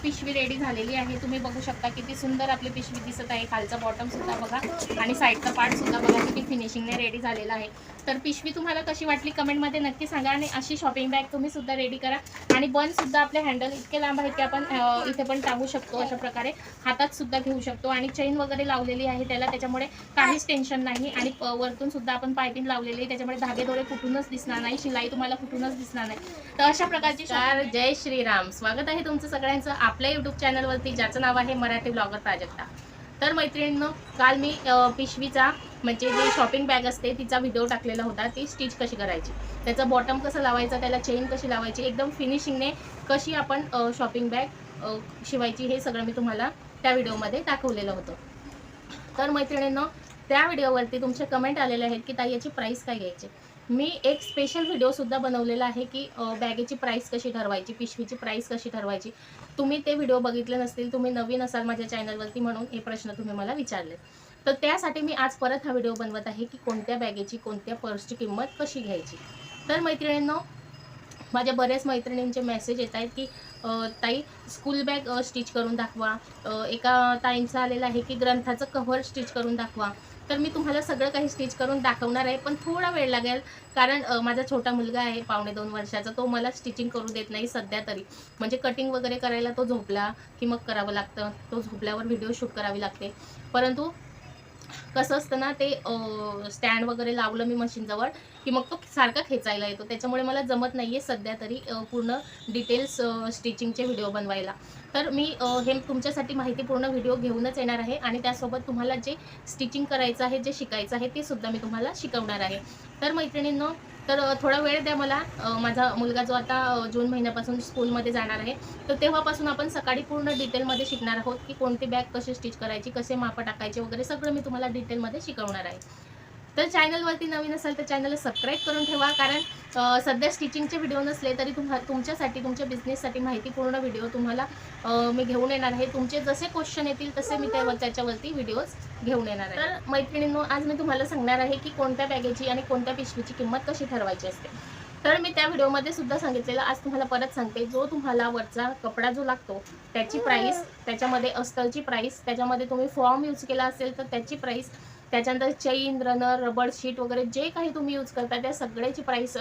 पिशवी रेडी झालेली आहे। तुम्ही बघू शकता किती सुंदर आपली पिशवी दिसत आहे। खालचा बॉटम सुद्धा बघा आणि साईडचा पार्ट सुद्धा बघा किती फिनिशिंगने रेडी झालेला आहे। तर पिशवी तुम्हाला कशी वाटली कमेंटमध्ये नक्की सांगा आणि अशी शॉपिंग बॅग तुम्ही सुद्धा रेडी करा। आणि बन सुद्धा आपले हँडल इतके लांब आहेत की आपण इथे पण टांगू शकतो, अशा प्रकारे हातात सुद्धा घेऊ शकतो। आणि चेन वगैरे लावलेली आहे त्याला, त्याच्यामुळे काहीच टेन्शन नाही। आणि वरतून सुद्धा आपण पायपिंग लावलेली आहे, त्याच्यामुळे धागे दोरे कुठूनच दिसणार नाही, शिलाई तुम्हाला कुठूनच दिसणार नाही। तर अशा प्रकारची जय श्रीराम, स्वागत आहे तुमचं सगळ्यांचं आपल्या यूट्यूब चॅनलवरती, ज्याचं नाव आहे मराठी ब्लॉगर प्राजक्ता। तर मैत्रिणींनो, काल मी पिशवीचा म्हणजे जी शॉपिंग बॅग असते तिचा व्हिडिओ टाकलेला होता, ती स्टिच कशी करायची, त्याचा बॉटम कसं लावायचा, त्याला चेन कशी लावायची, एकदम फिनिशिंगने कशी आपण शॉपिंग बॅग शिवायची, हे सगळं मी तुम्हाला त्या व्हिडिओमध्ये दाखवलेलं होतं। तर मैत्रिणींनो, त्या व्हिडिओवरती तुमचे कमेंट आलेले आहेत की ताई याची प्राईस काय घ्यायची। मी एक स्पेशल व्हिडिओसुद्धा बनवलेला आहे की बॅगेची प्राईस कशी ठरवायची, पिशवीची प्राईस कशी ठरवायची। तुम्ही ते व्हिडिओ बघितले नसतील, तुम्ही नवीन असाल माझ्या चॅनलवरती म्हणून हे प्रश्न तुम्ही मला विचारले। तर त्यासाठी मी आज परत हा व्हिडिओ बनवत आहे की कोणत्या बॅगेची, कोणत्या पर्सची किंमत कशी घ्यायची। तर मैत्रिणींनो, माझ्या बऱ्याच मैत्रिणींचे मेसेज येत आहेत की ताई स्कूल बॅग स्टिच करून दाखवा, एका ताईंचा आलेला आहे की ग्रंथाचं कव्हर स्टिच करून दाखवा। तर मी तुम्हाला सगळं काही स्टिच करून दाखवणार आहे, पण थोडा वेळ लागेल, कारण माझा छोटा मुलगा आहे 1.5-2 वर्षाचा, तो मला स्टिचिंग करू देत नाही सध्या तरी। म्हणजे कटिंग वगैरे करायला तो झोपला की मग करावं लागतं, तो झोपल्यावर व्हिडिओ शूट करावी लागते। परंतु कसं असतं ना, ते स्टँड वगैरे लावलं मी मशीनजवळ की मग तो सारखा खेचायला येतो, त्याच्यामुळे मला जमत नाही आहे सध्या तरी पूर्ण डिटेल्स स्टिचिंगचे व्हिडिओ बनवायला। तर मी हे तुमच्यासाठी माहितीपूर्ण व्हिडिओ घेऊनच येणार आहे आणि त्यासोबत तुम्हाला जे स्टिचिंग करायचं आहे, जे शिकायचं आहे ते सुद्धा मी तुम्हाला शिकवणार आहे। तर मैत्रिणींनो, तर थोडा वेळ द्या मला। माझा मुलगा जो आता जून महिन्यापासून स्कूलमध्ये जाणार आहे, तर तेव्हापासून आपण सकाळी पूर्ण डिटेलमध्ये शिकणार आहोत की कोणती बॅग कशी स्टिच करायची, कसे मापं टाकायचे वगैरे सगळं मी तुम्हाला डिटेलमध्ये शिकवणार आहे। तर चॅनलवरती नवीन असाल तर चॅनलला सबस्क्राईब करून ठेवा, कारण सध्या स्टिचिंगचे व्हिडिओ नसले तरी तुमच्यासाठी, तुमच्या बिझनेससाठी माहितीपूर्ण व्हिडिओ तुम्हाला मी घेऊन येणार आहे। तुमचे जसे क्वेश्चन येतील तसे मी त्याच्यावरती व्हिडिओज घेऊन येणार आहे। तर मैत्रिणींनो, आज मी तुम्हाला सांगणार आहे की कोणत्या बॅगेची आणि कोणत्या पिशवीची किंमत कशी ठरवायची असते। तर मी त्या व्हिडिओमध्ये सुद्धा सांगितलेलं, आज तुम्हाला परत सांगते, जो तुम्हाला वरचा कपडा जो लागतो त्याची प्राईस, त्याच्यामध्ये अस्तरची प्राईस, त्याच्यामध्ये तुम्ही फॉर्म यूज केला असेल तर त्याची प्राईस, त्याच्यानंतर चेन, रनर, रबर शीट वगैरे जे काही तुम्ही यूज करता त्या सगळ्याची प्राईस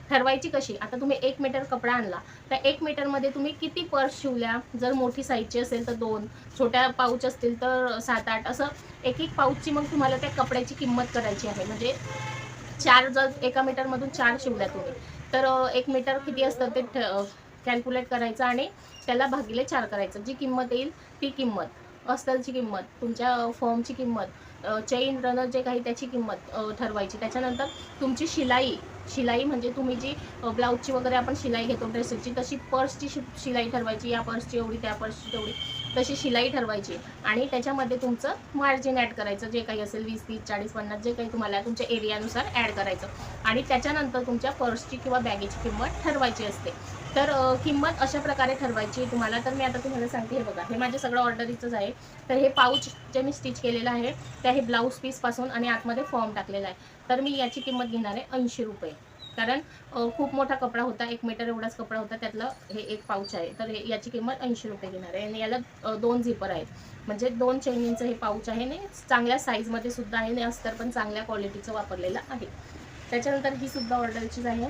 ठरवायची कशी। आता तुम्ही 1 मीटर कपडा आणला, त्या 1 मीटरमध्ये तुम्ही किती पर्स शिवल्या, जर मोठी साईजची असेल तर 2, छोट्या पाऊच असतील तर 7-8, असं एक पाऊचची मग तुम्हाला त्या कपड्याची किंमत करायची आहे। म्हणजे 4, जर 1 मीटरमधून 4 शिवल्या तुम्ही, तर 1 मीटर किती असतं ते कॅल्क्युलेट करायचं आणि त्याला भागिले 4 करायचं, जी किंमत येईल ती किंमत, अस्तरची किंमत, तुमच्या फॉर्मची किंमत, चेन, रनर जे काही त्याची किंमत ठरवायची। त्याच्यानंतर तुमची शिलाई म्हणजे तुम्ही जी ब्लाऊजची वगैरे आपण शिलाई घेतो ड्रेसेसची, तशी पर्सची शिलाई ठरवायची, या पर्सची एवढी, त्या पर्सची तेवढी, तशी शिलाई ठरवायची। आणि त्याच्यामध्ये तुमचं मार्जिन ॲड करायचं, जे काही असेल 20, 30, 40, 50 जे काही तुम्हाला तुमच्या एरियानुसार ॲड करायचं। आणि त्याच्यानंतर तुमच्या पर्सची किंवा बॅगेची किंमत ठरवायची असते। तर किंमत अशा प्रकारे ठरवायची तुम्हाला। तर मी आता तुम्हाला सांगते, हे बघा, हे माझं सगळं ऑर्डरीचंच आहे। तर हे पाऊच जे मी स्टिच केलेलं आहे त्या हे ब्लाऊज पीसपासून आणि आतमध्ये फॉर्म टाकलेला आहे। तर मी याची किंमत घेणार आहे 80 रुपये, कारण खूप मोठा कपडा होता, 1 मीटर एवढाच कपडा होता, त्यातलं हे एक पाऊच आहे। तर याची किंमत 80 रुपये घेणार आहे। आणि याला 2 झिपर आहेत, म्हणजे 2 चैनींचं हे पाऊच आहे आणि चांगल्या साईजमध्ये सुद्धा आहे आणि अस्तर पण चांगल्या क्वालिटीचं वापरलेलं आहे। त्याच्यानंतर ही सुद्धा ऑर्डरचीच आहे,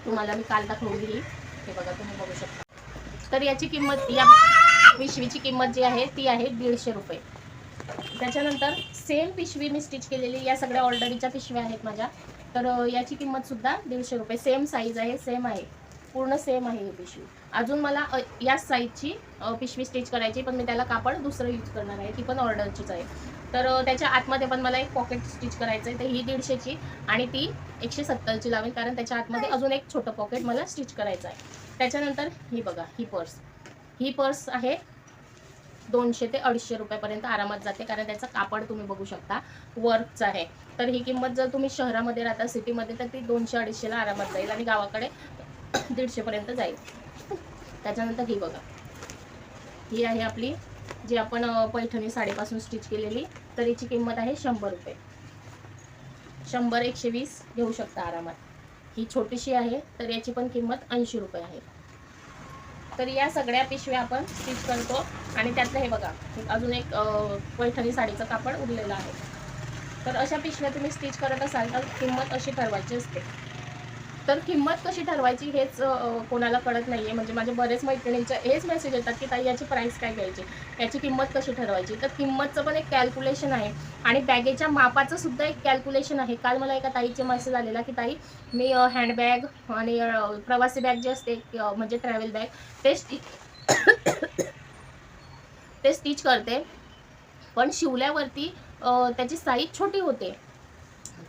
तुम्हाला मी काल दाखवली, हे बघा तुम्ही बघू शकता। तर याची किंमत, या पिशवीची किंमत जी आहे ती आहे 150 रुपये। त्याच्यानंतर सेम पिशवी मी स्टिच केलेली, या सगळ्या ऑर्डरीच्या पिशव्या आहेत माझ्या, तर याची किंमत सुद्धा 150 रुपये। सेम साईज आहे, सेम आहे, पूर्ण सेम आहे ही पिशवी। अजून मला याच साईजची पिशवी स्टिच करायची, पण मी त्याला कापड दुसरं यूज करणार आहे, ती पण ऑर्डरचीच आहे। तर त्याच्या आतमध्ये पण मला एक पॉकेट स्टिच करायचं आहे, तर ही 150ची आणि ती 170ची लावेल, कारण त्याच्या आतमध्ये अजून एक छोटं पॉकेट मला स्टिच करायचं आहे। त्याच्यानंतर ही बघा, ही पर्स आहे 200 ते 250 रुपयापर्यंत आरामात जाते, कारण त्याचं कापड तुम्ही बघू शकता वर्कचं आहे। तर ही किंमत जर तुम्ही शहरामध्ये राहता, सिटीमध्ये, तर ती 200-250ला आरामात जाईल आणि गावाकडे 150 पर्यंत जाईल। त्याच्यानंतर ही बघा, ही आहे आपली जी आपण पैठणी साडीपासून स्टिच केलेली, तर याची किंमत आहे 100 रुपये, 100-120 घेऊ शकता आरामात। ही छोटीशी आहे, तर याची पण किंमत 80 रुपये आहे। तर या सगळ्या पिशव्या आपण स्टिच करतो आणि त्यातलं हे बघा अजून एक पैठणी साडीचं कापड उरलेलं आहे. तर अशा पिशव्या तुम्ही स्टिच करत असाल तर किंमत अशी ठरवायची असते. तर किंमत कशी ठरवायची हेच कोणाला कळत नाही आहे. म्हणजे माझे बरेच मैत्रिणींचे हेच मेसेज येतात की ताई याची प्राईस काय घ्यायची, याची किंमत कशी ठरवायची. तर किंमतचं पण एक कॅल्क्युलेशन आहे आणि बॅगेच्या मापाचं सुद्धा एक कॅल्क्युलेशन आहे. काल मला एका ताईचे मेसेज आलेला की ताई मी हँडबॅग आणि प्रवासी बॅग जे असते म्हणजे ट्रॅव्हल बॅग ते स्टिच करते, पण शिवल्यावरती त्याची साईज छोटी होते.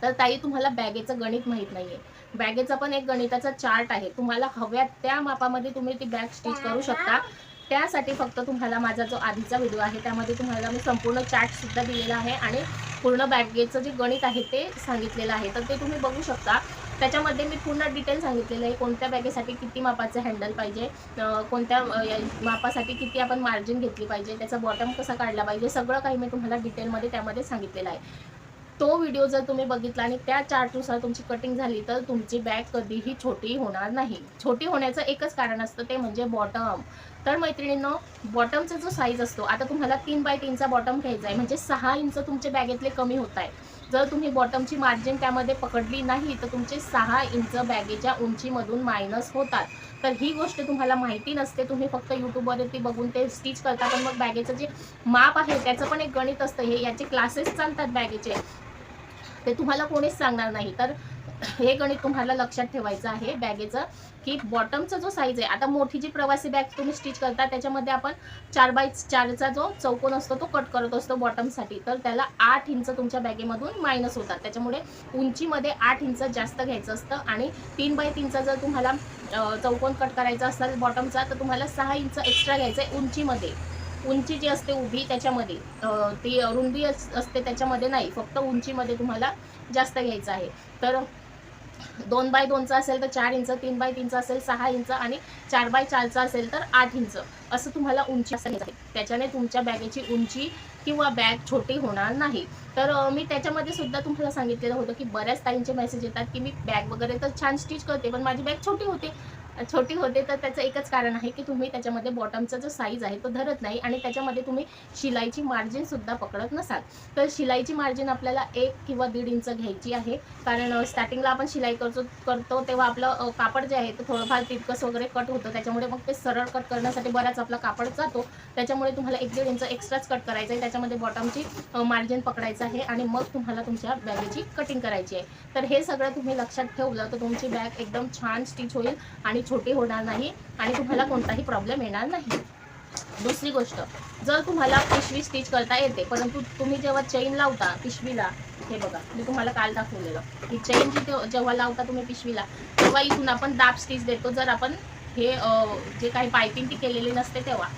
तर ताई तुम्हाला बॅगेचं गणित माहीत नाही आहे. बॅगेचा पण एक गणिताचा चार्ट आहे. तुम्हाला हव्या त्या मापामध्ये तुम्ही ती बॅग स्टिच करू शकता. त्यासाठी फक्त तुम्हाला माझा जो आधीचा व्हिडिओ आहे त्यामध्ये तुम्हाला मी संपूर्ण चार्टसुद्धा दिलेला आहे आणि पूर्ण बॅगेचं जे गणित आहे ते सांगितलेलं आहे. तर ते तुम्ही बघू शकता. त्याच्यामध्ये मी पूर्ण डिटेल सांगितलेलं आहे. कोणत्या बॅगेसाठी किती मापाचं हँडल पाहिजे, कोणत्या मापासाठी किती आपण मार्जिन घेतली पाहिजे, त्याचा बॉटम कसा काढला पाहिजे, सगळं काही मी तुम्हाला डिटेलमध्ये त्यामध्ये सांगितलेलं आहे. तो व्हिडिओ जर तुम्ही बघितला आणि त्या चार्टनुसार तुमची कटिंग झाली तर तुमची बॅग कधीही छोटी होणार नाही. छोटी होण्याचं एकच कारण असतं ते म्हणजे बॉटम. तर मैत्रिणींनो, बॉटमचा जो साईज असतो, आता तुम्हाला 3x3चा बॉटम घ्यायचा आहे म्हणजे 6 इंच तुमचे बॅगेतले कमी होत आहे. जर तुम्ही बॉटमची मार्जिन त्यामध्ये पकडली नाही तर तुमचे 6 इंच बॅगेच्या उंचीमधून मायनस होतात. तर ही गोष्ट तुम्हाला माहिती नसते. तुम्ही फक्त यूट्यूबवरती बघून ते स्टिच करता, पण मग बॅगेचं जे माप आहे त्याचं पण एक गणित असतं. हे याचे क्लासेस चालतात बॅगेचे, ते तुम्हाला कोणीच सांगणार नाही. तर हे गणित तुम्हाला लक्षात ठेवायचं आहे बॅगेचं, की बॉटमचा जो साईज आहे, आता मोठी जी प्रवासी बॅग तुम्ही स्टिच करता त्याच्यामध्ये आपण 4x4चा जो चौकोन असतो तो कट करत असतो बॉटमसाठी. तर त्याला 8 इंच तुमच्या बॅगेमधून मायनस होतात. त्याच्यामुळे उंचीमध्ये 8 इंच जास्त घ्यायचं असतं आणि 3x3चा जर तुम्हाला चौकोन कट करायचा असेल बॉटमचा तर तुम्हाला 6 इंच एक्स्ट्रा घ्यायचं आहे उंचीमध्ये. उंची जी असते उभी त्याच्यामध्ये, ती रुंदी असते त्याच्यामध्ये नाही, फक्त उंचीमध्ये तुम्हाला जास्त घ्यायचं आहे. तर 2x2चा असेल तर 4 इंच, 3x3चा असेल 6 इंच आणि 4x4चा असेल तर 8 इंच असं तुम्हाला उंची असेल. त्याच्याने तुमच्या बॅगेची उंची किंवा बॅग छोटी होणार नाही. तर मी त्याच्यामध्ये सुद्धा तुम्हाला सांगितलेलं होतं की बऱ्याच ताईंचे मेसेज येतात की मी बॅग वगैरे तर छान स्टिच करते पण माझी बॅग छोटी होते. तर त्याचं एकच कारण आहे की तुम्ही त्याच्यामध्ये बॉटमचा जो साईज आहे तो धरत नाही आणि त्याच्यामध्ये तुम्ही शिलाईची मार्जिनसुद्धा पकडत नसाल. तर शिलाईची मार्जिन आपल्याला 1 किंवा 1.5 इंच घ्यायची आहे. कारण स्टार्टिंगला आपण शिलाई करतो तेव्हा आपलं कापड जे आहे ते थोडंफार तिरकस वगैरे कट होतं. त्याच्यामुळे मग ते सरळ कट करण्यासाठी बराच आपला कापड जातो. त्याच्यामुळे तुम्हाला 1-1.5 इंच एक्स्ट्राच कट करायचं आहे. त्याच्यामध्ये बॉटमची मार्जिन पकडायचं आहे आणि मग तुम्हाला तुमच्या बॅगेची कटिंग करायची आहे. तर हे सगळं तुम्ही लक्षात ठेवलं तर तुमची बॅग एकदम छान स्टिच होईल आणि छोटी होणार नाही आणि तुम्हाला कोणताही प्रॉब्लेम येणार नाही. दुसरी गोष्ट, जर तुम्हाला पिशवी स्टिच करता येते परंतु तुम्ही जेव्हा चेन लावता पिशवीला, हे बघा मी तुम्हाला काल दाखवलेलं की चेन जेव्हा लावता तुम्ही पिशवीला तेव्हा इथून आपण दाब स्टिच देतो. जर आपण हे जे काही पायपिंग ती केलेली नसते तेव्हा,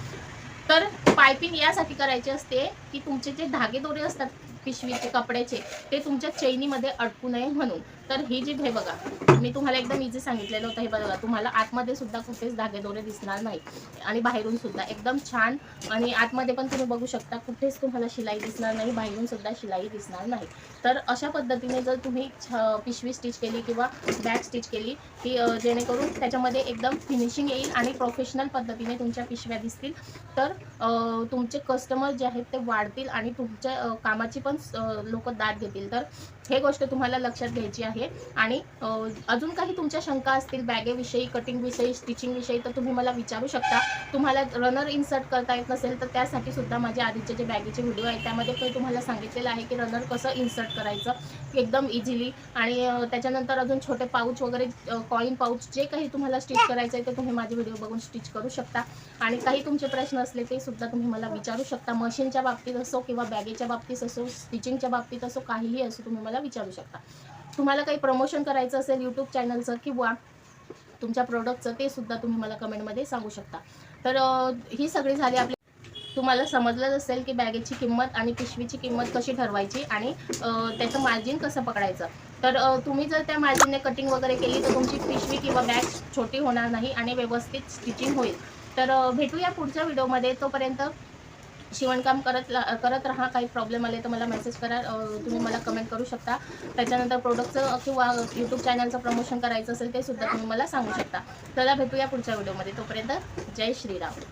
तर पायपिंग यासाठी करायची असते की तुमचे जे धागेदोरे असतात पिशवीचे कपड्याचे ते तुमच्या चैनीमध्ये अडकू नये म्हणून. तर ही जी हे बघा मी तुम्हाला एकदम इझी सांगितलेलं होतं. हे बघा तुम्हाला आतमध्ये सुद्धा कुठेच धागेदोरे दिसणार नाही आणि बाहेरून सुद्धा एकदम छान, आणि आतमध्ये पण तुम्ही बघू शकता कुठेच तुम्हाला शिलाई दिसणार नाही, बाहेरून सुद्धा शिलाई दिसणार नाही. तर अशा पद्धतीने जर तुम्ही पिशवी स्टिच केली किंवा बॅग स्टिच केली की जेणेकरून त्याच्यामध्ये एकदम फिनिशिंग येईल आणि प्रोफेशनल पद्धतीने तुमच्या पिशव्या दिसतील. तर तुमचे कस्टमर जे आहेत ते वाढतील आणि तुमच्या कामाची पण लोक दाद घेतील. तर हे गोष्ट तुम्हाला लक्षात घ्यायची आहे. आणि अजून काही तुमच्या शंका असतील बॅगेविषयी, कटिंगविषयी, स्टिचिंगविषयी तर तुम्ही मला विचारू शकता. तुम्हाला रनर इन्सर्ट करता येत नसेल तर त्यासाठी सुद्धा माझे आधीचे जे बॅगेचे व्हिडिओ आहेत त्यामध्ये काही तुम्हाला सांगितलेलं आहे की रनर कसं इन्सर्ट करायचं एकदम इझिली. आणि त्याच्यानंतर अजून छोटे पाऊच वगैरे, कॉइन पाऊच, जे काही तुम्हाला स्टिच करायचं आहे ते तुम्ही माझे व्हिडिओ बघून स्टिच करू शकता. आणि काही तुमचे प्रश्न असले ते सुद्धा तुम्ही मला विचारू शकता. मशीनच्या बाबतीत असो किंवा बॅगेच्या बाबतीत असो, स्टिचिंगच्या बाबतीत असो, काहीही असो तुम्ही मला विचारू शकता. तुम्हाला काही प्रमोशन करायचं असेल यूट्यूब चॅनलचं किंवा तुमच्या प्रोडक्टचं ते सुद्धा तुम्ही मला कमेंटमध्ये सांगू शकता. तर ही सगळी झाली आपली. तुम्हाला समजलंच असेल की बॅगेची किंमत आणि पिशवीची किंमत कशी ठरवायची आणि त्याचं मार्जिन कसं पकडायचं. तर तुम्ही जर त्या मार्जिनने कटिंग वगैरे केली तर तुमची पिशवी किंवा बॅग छोटी होणार नाही आणि व्यवस्थित स्टिचिंग होईल. तर भेटूया पुढच्या व्हिडिओमध्ये. तोपर्यंत शिवणकाम करत राहा. काही प्रॉब्लेम आले तर मला मेसेज करा, तुम्ही मला कमेंट करू शकता. त्याच्यानंतर प्रोडक्टचं किंवा यूट्यूब चॅनलचं प्रमोशन करायचं असेल ते सुद्धा तुम्ही मला सांगू शकता. चला भेटूया पुढच्या व्हिडिओमध्ये. तोपर्यंत जय श्रीराम.